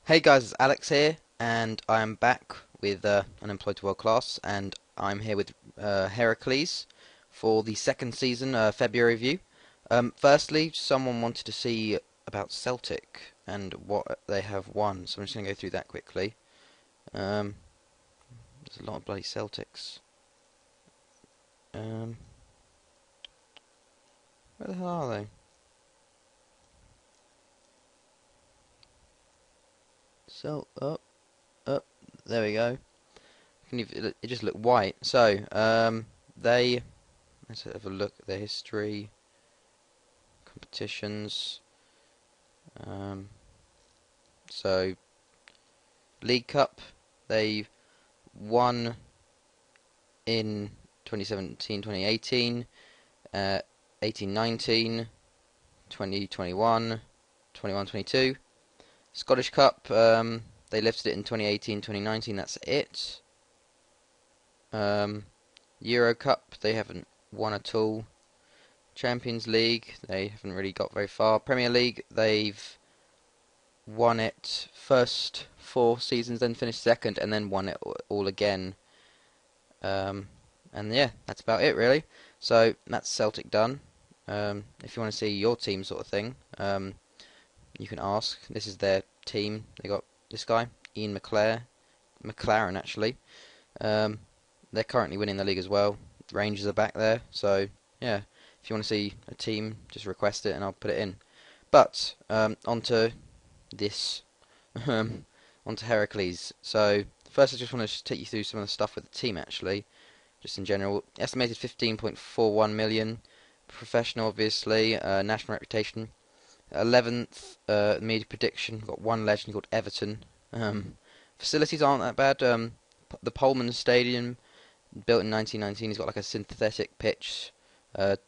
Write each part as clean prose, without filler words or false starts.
Hey guys, it's Alex here, and I am back with Unemployed to Worldclass, and I'm here with Heracles for the second season February review. Firstly, someone wanted to see about Celtic and what they have won, so I'm just going to go through that quickly. Um, there's a lot of bloody Celtics. Um, where the hell are they? Up, there we go. It just looked white. So, let's have a look at their history. Competitions. Um, so League Cup, they won in 2017-2018, 18-19, 2021, 21-22. Scottish Cup, they lifted it in 2018-2019. That's it. Euro Cup, they haven't won at all. Champions League, they haven't really got very far. Premier League, they've won it first 4 seasons, then finished second, and then won it all again. And yeah, that's about it really. So that's Celtic done. If you want to see your team sort of thing, you can ask. This is their team. They got this guy, Ian McLaren actually. They're currently winning the league as well. Rangers are back there, so yeah. If you want to see a team, just request it and I'll put it in. But onto this, onto Heracles. So first, I just want to take you through some of the stuff with the team actually, just in general. Estimated 15.41 million. Professional, obviously. National reputation. 11th media prediction. Got one legend called Everton. Facilities aren't that bad. The Pullman Stadium, built in 1919, has got like a synthetic pitch.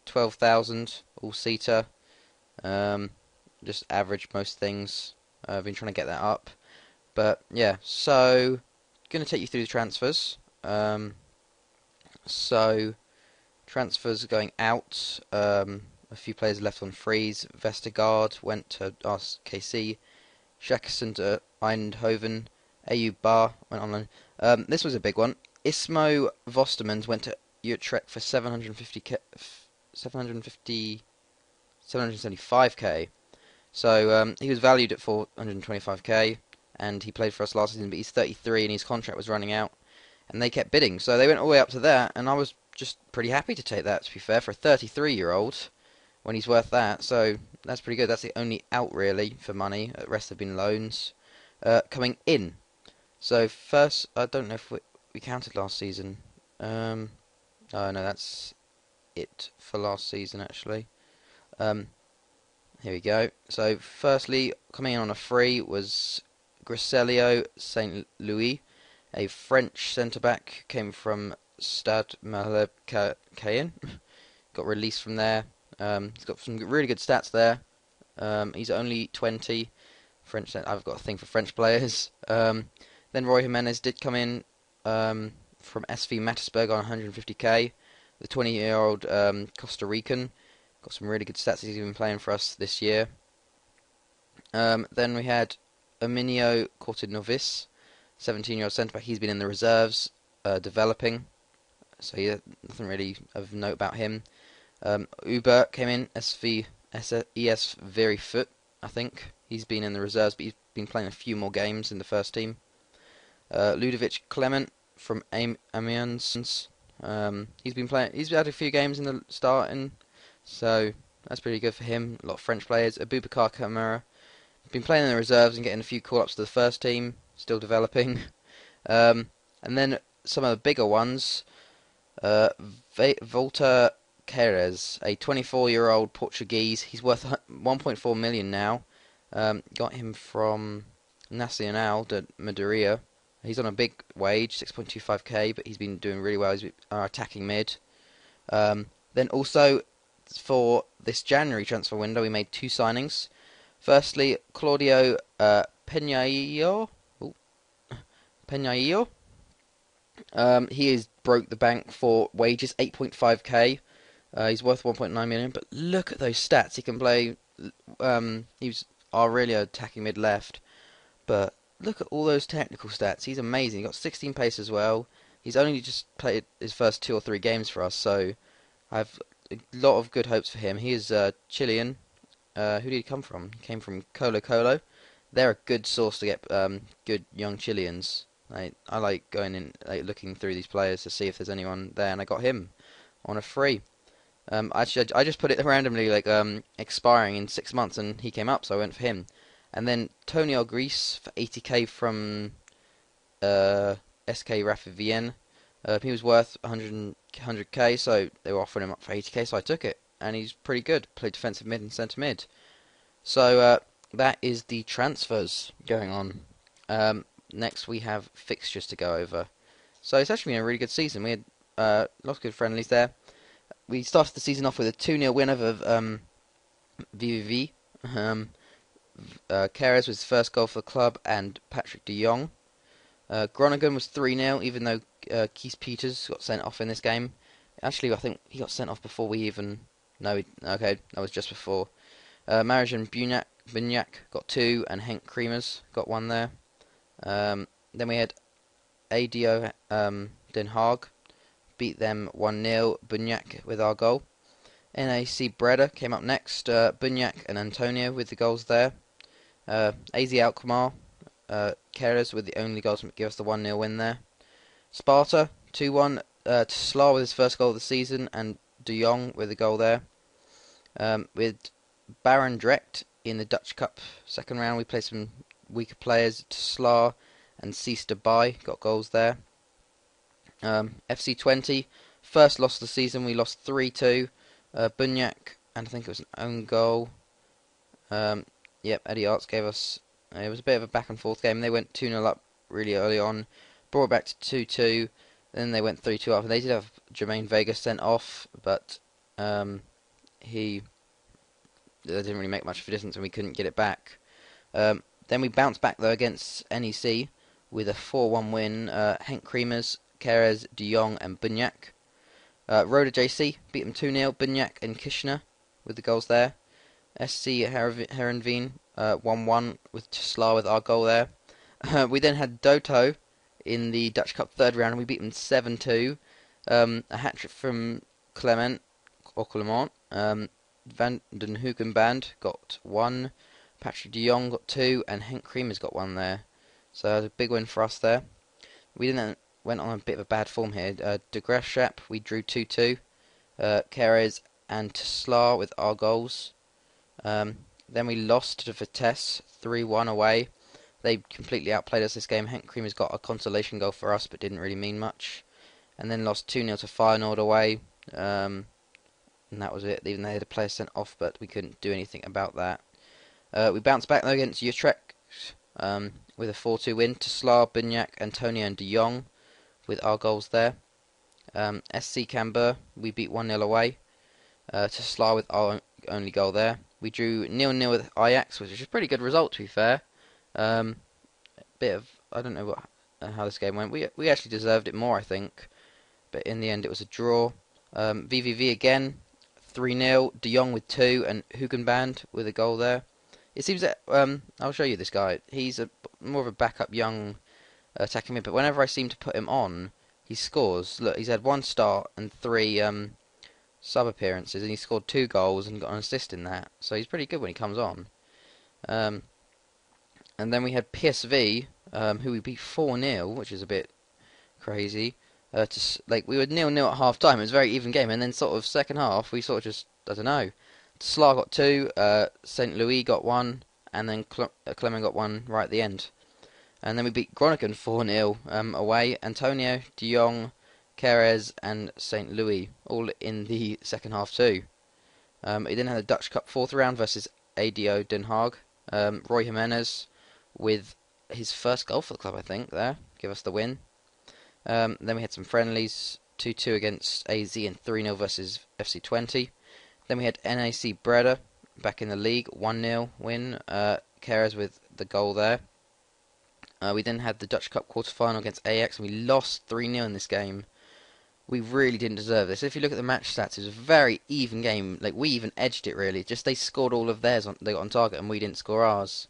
12,000 all-seater. Just average most things. I've been trying to get that up. But yeah, so going to take you through the transfers. So transfers going out. A few players left on freeze. Vestergaard went to RKC. Shakison to Eindhoven. AU Bar went on loan. This was a big one. Ismo Vostermans went to Utrecht for 775k. So he was valued at 425k, and he played for us last season, but he's 33 and his contract was running out, and they kept bidding. So they went all the way up to that, and I was just pretty happy to take that, to be fair, for a 33-year-old, when he's worth that. So that's pretty good. That's the only out, really, for money. The rest have been loans. Coming in. So first, I don't know if we counted last season. Oh no, that's it for last season actually. Here we go. So firstly, coming in on a free was Griselio Saint Louis, a French centre back, came from Stade Malherbe Cayenne. Got released from there. He's got some really good stats there. He's only 20. French. I've got a thing for French players. Then Roy Jimenez did come in from SV Mattersburg on 150k. The 20-year-old Costa Rican got some really good stats. He's been playing for us this year. Then we had Aminio Cortinovis, 17-year-old centre back. He's been in the reserves, developing. So yeah, nothing really of note about him. Uber came in, ES Very Foot, I think. He's been in the reserves, but he's been playing a few more games in the first team. Ludovic Clement from Amiens. He's been playing. He's had a few games in the starting, so that's pretty good for him. A lot of French players. Abubakar Kamara been playing in the reserves and getting a few call-ups to the first team. Still developing. And then some of the bigger ones. Volta Queiroz, a 24-year-old Portuguese. He's worth 1.4 million now. Got him from Nacional de Madeira. He's on a big wage, 6.25k, but he's been doing really well. He's our attacking mid. Then also for this January transfer window, we made 2 signings. Firstly, Claudio Peñaillo. Peñaillo. He is broke the bank for wages, 8.5k. He's worth 1.9 million, but look at those stats. He can play. He's our really attacking mid left, but look at all those technical stats. He's amazing. He got 16 pace as well. He's only just played his first 2 or 3 games for us, so I have a lot of good hopes for him. He is Chilean. Who did he come from? He came from Colo Colo. They're a good source to get good young Chileans. I like going in, looking through these players to see if there's anyone there, and I got him on a free. Actually, I just put it randomly, expiring in 6 months, and he came up, so I went for him. And then Tony Greece for 80k from SK Rapid. He was worth 100k, so they were offering him up for 80k, so I took it. And he's pretty good. Played defensive mid and centre mid. So that is the transfers going on. Next we have fixtures to go over. So it's actually been a really good season. We had lots of good friendlies there. We started the season off with a 2-0 win over VVV. Keres was his first goal for the club, and Patrick de Jong. Groningen was 3-0, even though Keith Peters got sent off in this game. Actually, I think he got sent off before we even... No, okay, that was just before. Marijan Bunyak got 2, and Henk Kremers got 1 there. Then we had ADO Den Haag, beat them 1-0, Bunyak with our goal. NAC Breda came up next, Bunyak and Antonio with the goals there. AZ Alkmaar, Keres with the only goals to give us the 1-0 win there. Sparta 2-1 to Slar with his first goal of the season, and De Jong with a goal there. With Baron Drecht in the Dutch Cup second round, we played some weaker players. Slar and Cease Dubai got goals there. FC20, first loss of the season, we lost 3-2. Bunyak, and I think it was an own goal. Yep, Eddie Arts gave us... it was a bit of a back and forth game. They went 2-0 up really early on, brought it back to 2-2, then they went 3-2 up. And they did have Jermaine Vega sent off, but he didn't really make much of a difference, and we couldn't get it back. Then we bounced back though against NEC with a 4-1 win. Henk Kremers, Keres, De Jong and Bunyak. Roda JC beat them 2-0. Bunyak and Kishner with the goals there. SC Herenveen 1-1 with Slar with our goal there. We then had Doto in the Dutch Cup third round, and we beat them 7-2. A hat-trick from Clement. Van den Hoogenband got 1. Patrick de Jong got 2, and Henk Kremers got 1 there. So it was a big win for us there. We then went on a bit of a bad form here. De Greshap, we drew 2-2. Keres and Slar with our goals. Then we lost to Vitesse 3-1 away. They completely outplayed us this game. Henk Kremers got a consolation goal for us, but didn't really mean much. And then lost 2-0 to Feyenoord away. And that was it. Even they had a player sent off, but we couldn't do anything about that. We bounced back though against Utrecht with a 4-2 win to Slar, Bunyak, Antonio and De Jong with our goals there. SC Camber, we beat 1-0 away to Slar with our only goal there. We drew 0-0 with Ajax, which is a pretty good result to be fair. Bit of, I don't know how this game went. We actually deserved it more, I think, but in the end it was a draw. VVV again, 3-0. De Jong with 2 and Hugenband with a goal there. It seems that I'll show you this guy. He's more of a backup young attacking mid, but whenever I seem to put him on, he scores. Look, he's had 1 start and 3 sub appearances, and he scored 2 goals and got an assist in that. So he's pretty good when he comes on. And then we had PSV, who we beat 4-0, which is a bit crazy. We were 0-0 at half time. It was a very even game, and then sort of second half we sort of just, I don't know. Slar got 2, St. Louis got 1, and then Clement got 1 right at the end. And then we beat Groningen 4-0 away. Antonio, De Jong, Keres and St. Louis all in the second half too. He then had a Dutch Cup fourth round versus ADO Den Haag. Roy Jimenez with his first goal for the club, I think, there. Give us the win. Then we had some friendlies, 2-2 against AZ and 3-0 versus FC20. Then we had NAC Breda back in the league, 1-0 win. Keres with the goal there. We then had the Dutch Cup quarter-final against Ajax, and we lost 3-0 in this game. We really didn't deserve this. If you look at the match stats, it was a very even game. Like, we even edged it, really. Just they scored all of theirs, they got on target, and we didn't score ours.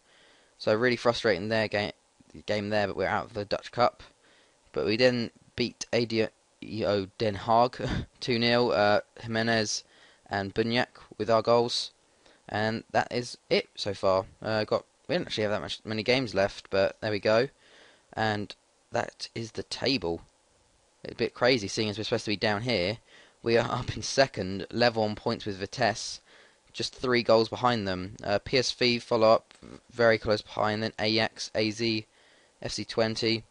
So really frustrating their game, game there, but we're out of the Dutch Cup. But we then beat ADO Den Haag 2-0. Jimenez and Bunyak with our goals, and that is it so far. We don't actually have many games left, but there we go. And that is the table. It's a bit crazy seeing as we're supposed to be down here. We are up in second, level on points with Vitesse, just 3 goals behind them. PSV follow up very close behind, then Ajax, AZ, FC20,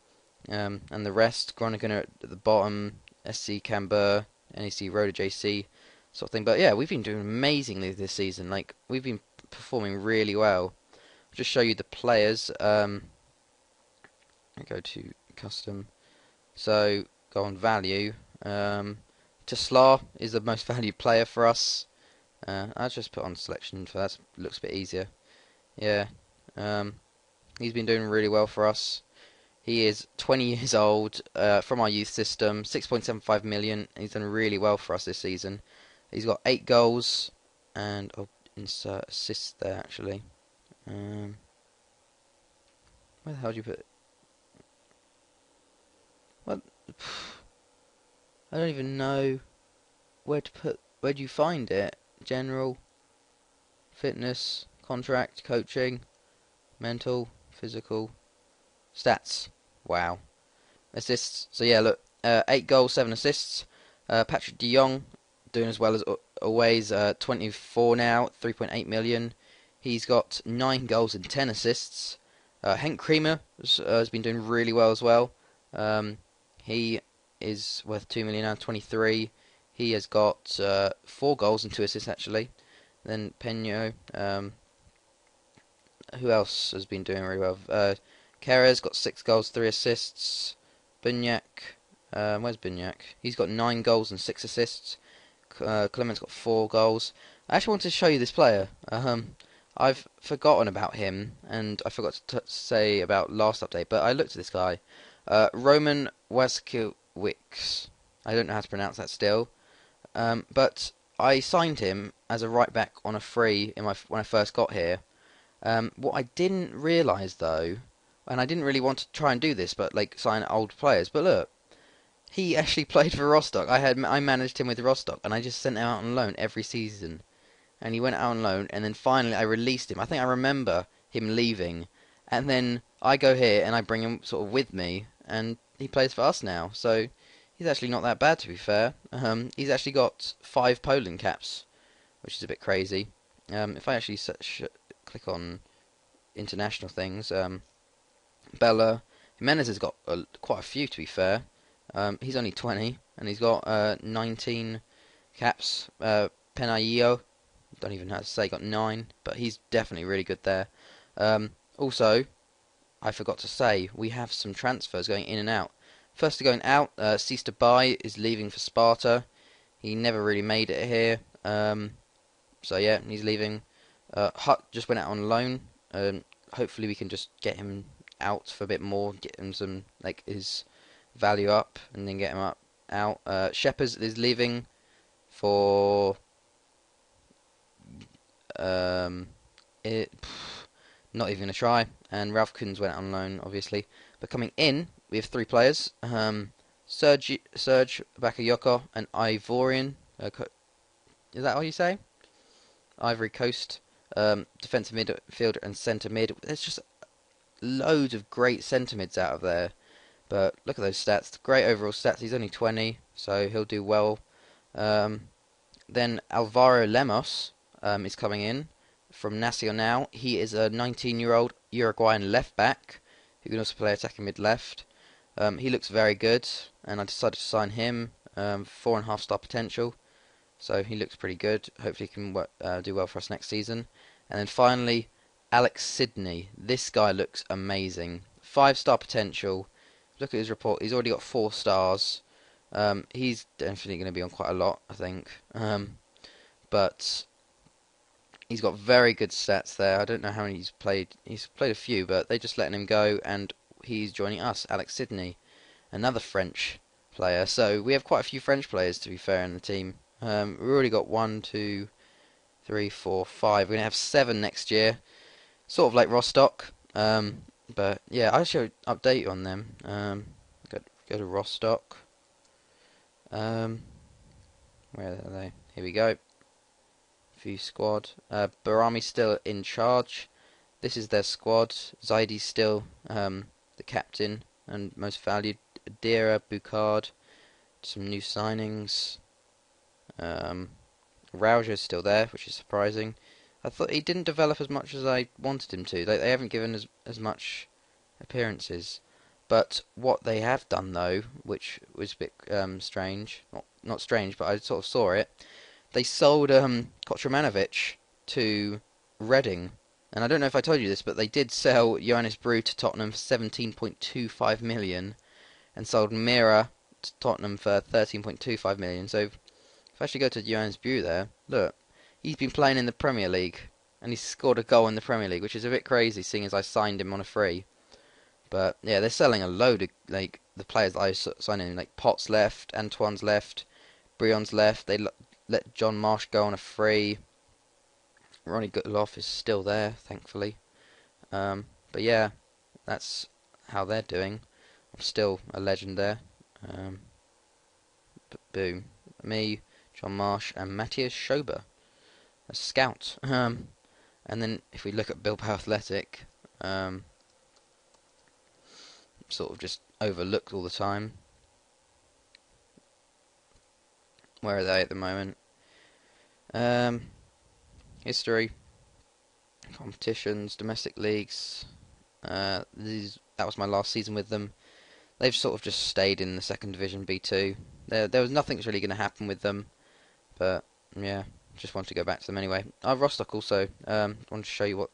and the rest. Groningen are at the bottom, SC Camber, NEC Roda JC, sort of thing. But yeah, we've been doing amazingly this season. Like, we've been performing really well. I'll just show you the players. I go to custom. So go on value. Tesla is the most valued player for us. I'll just put on selection for that. Looks a bit easier. Yeah. He's been doing really well for us. He is 20 years old, from our youth system, 6.75 million. He's done really well for us this season. He's got 8 goals, and I'll insert assists there actually. Where the hell do you put it? What? I don't even know where to put. Where do you find it? General, fitness, contract, coaching, mental, physical, stats. Wow. Assists. So yeah, look, 8 goals, 7 assists. Patrick de Jong doing as well as always. 24 now, 3.8 million. He's got 9 goals and 10 assists. Henk Kremer has been doing really well as well. He is worth 2 million now, 23. He has got 4 goals and 2 assists actually. Then Peño. Who else has been doing really well? Kerr's got 6 goals, 3 assists. Bunyak. Where's Bunyak? He's got 9 goals and 6 assists. Clement's got 4 goals. I actually want to show you this player. I've forgotten about him, and I forgot to say about last update, but I looked at this guy. Roman Waskiewicz. I don't know how to pronounce that still. But I signed him as a right back on a free when I first got here. What I didn't realise though, and I didn't really want to try and do this, but like sign old players. But look, he actually played for Rostock. I managed him with Rostock, and I just sent him out on loan every season. And he went out on loan, and then finally I released him. I think I remember him leaving, and then I go here and I bring him sort of with me, and he plays for us now. So he's actually not that bad, to be fair. He's actually got 5 Poland caps, which is a bit crazy. If I actually click on international things, Bella Jimenez has got quite a few, to be fair. He's only 20, and he's got 19 caps. Penaio, don't even know how to say, got 9, but he's definitely really good there. Also, I forgot to say, we have some transfers going in and out. First going out, Cease to Buy is leaving for Sparta. He never really made it here. So yeah, he's leaving. Hutt just went out on loan. Hopefully we can just get him out for a bit more, get him some, like, his value up, and then get him out. Shepherd is leaving for not even gonna try. And Ralph Kuhns went out on loan, obviously. But coming in, we have 3 players: Serge Bakayoko and Ivorian. Is that how you say? Ivory Coast. Defensive midfielder and centre mid. There's just loads of great centre mids out of there. But look at those stats. Great overall stats. He's only 20, so he'll do well. Then Alvaro Lemos is coming in from Nacional. He is a 19-year-old Uruguayan left back who can also play attacking mid left. He looks very good, and I decided to sign him. 4.5 star potential, so he looks pretty good. Hopefully he can do well for us next season. And then finally, Alex Sidney. This guy looks amazing. 5-star potential. Look at his report. He's already got 4 stars. He's definitely going to be on quite a lot, I think. But he's got very good stats there. I don't know how many he's played. He's played a few, but they're just letting him go, and he's joining us, Alex Sidney, another French player. So we have quite a few French players, to be fair, in the team. We've already got 1, 2, 3, 4, 5. We're going to have 7 next year. Sort of like Rostock. But yeah, I should update you on them. Go to Rostock. Um, where are they? Here we go. View squad. Barami's still in charge. This is their squad. Zaidi's still the captain and most valued. Adira, Bukard, some new signings. Rauger's still there, which is surprising. I thought he didn't develop as much as I wanted him to. They haven't given as much appearances. But what they have done though, which was a bit strange, not strange, but I sort of saw it. They sold Kotromanovic to Reading, and I don't know if I told you this, but they did sell Johannes Brew to Tottenham for 17.25 million, and sold Mira to Tottenham for 13.25 million. So if I actually go to Johannes Brew there, look, he's been playing in the Premier League, and he's scored a goal in the Premier League, which is a bit crazy, seeing as I signed him on a free. But yeah, they're selling a load of like the players that I signed in. Like Potts left, Antoine's left, Brion's left. They let John Marsh go on a free. Ronnie Gutloff is still there, thankfully. But yeah, that's how they're doing. I'm still a legend there. But boom, me, John Marsh, and Matthias Schober, a scout. And then if we look at Bilbao Athletic, sort of just overlooked all the time. Where are they at the moment? History, competitions, domestic leagues. That was my last season with them. They've sort of just stayed in the second division B2. There was nothing really going to happen with them, but yeah, just wanted to go back to them anyway. Rostock also. Want to show you what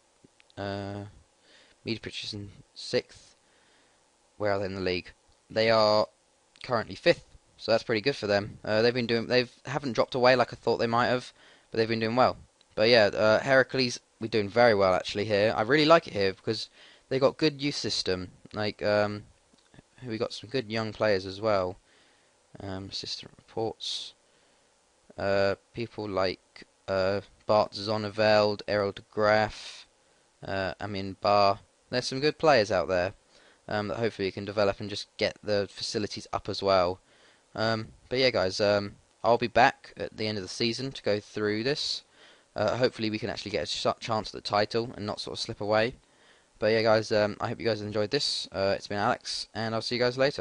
media pitches in sixth. Where are they in the league? They are currently fifth, so that's pretty good for them. They haven't dropped away like I thought they might have, but they've been doing well. But yeah, Heracles, we're doing very well actually here. I really like it here because they got good youth system. Like we got some good young players as well. Assistant reports. People like Bart Zonneveld, Errol de Graaf, Amin Bar. There's some good players out there that hopefully you can develop and just get the facilities up as well. But yeah, guys, I'll be back at the end of the season to go through this. Hopefully we can actually get a chance at the title and not sort of slip away. But yeah, guys, I hope you guys enjoyed this. It's been Alex, and I'll see you guys later.